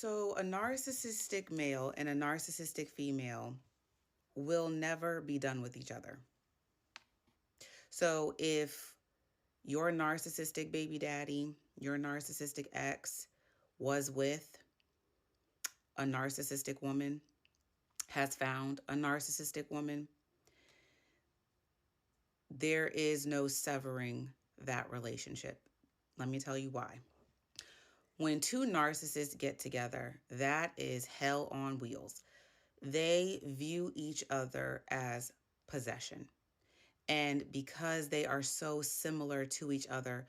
So, a narcissistic male and a narcissistic female will never be done with each other. So, if your narcissistic baby daddy, your narcissistic ex was with a narcissistic woman, has found a narcissistic woman, there is no severing that relationship. Let me tell you why. When two narcissists get together, that is hell on wheels. They view each other as possession. And because they are so similar to each other,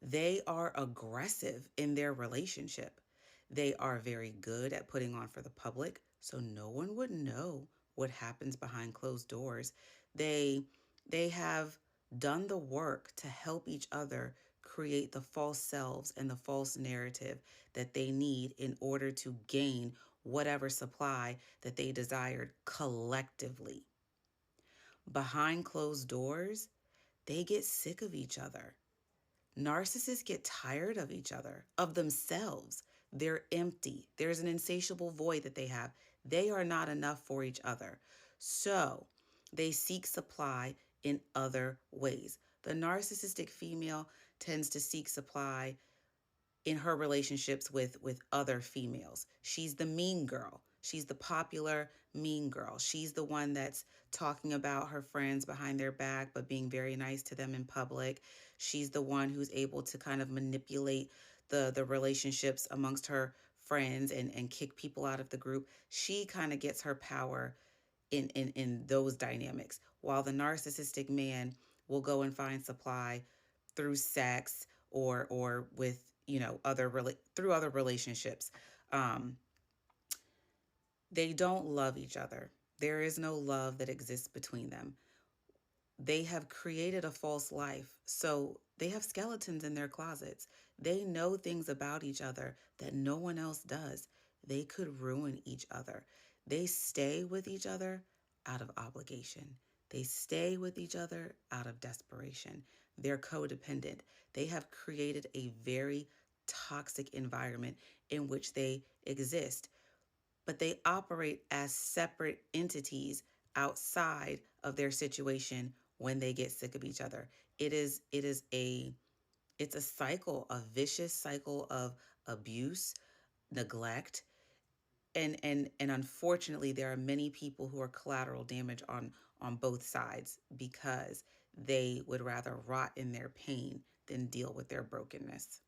they are aggressive in their relationship. They are very good at putting on for the public, so no one would know what happens behind closed doors. They have done the work to help each other create the false selves and the false narrative that they need in order to gain whatever supply that they desired collectively. Behind closed doors, they get sick of each other. Narcissists get tired of each other, of themselves. They're empty. There's an insatiable void that they have. They are not enough for each other. So they seek supply in other ways. The narcissistic female tends to seek supply in her relationships with other females. She's the mean girl. She's the popular mean girl. She's the one that's talking about her friends behind their back, but being very nice to them in public. She's the one who's able to kind of manipulate the relationships amongst her friends and kick people out of the group. She kind of gets her power in those dynamics, while the narcissistic man will go and find supply through sex or with through other relationships. um they don't love each other. There is no love that exists between them. They have created a false life, so they have skeletons in their closets. They know things about each other that no one else does. They could ruin each other. They stay with each other out of obligation. They stay with each other out of desperation. They're codependent. They have created a very toxic environment in which they exist, but they operate as separate entities outside of their situation when they get sick of each other. It's a cycle, a vicious cycle of abuse, neglect, and unfortunately there are many people who are collateral damage on both sides because they would rather rot in their pain than deal with their brokenness.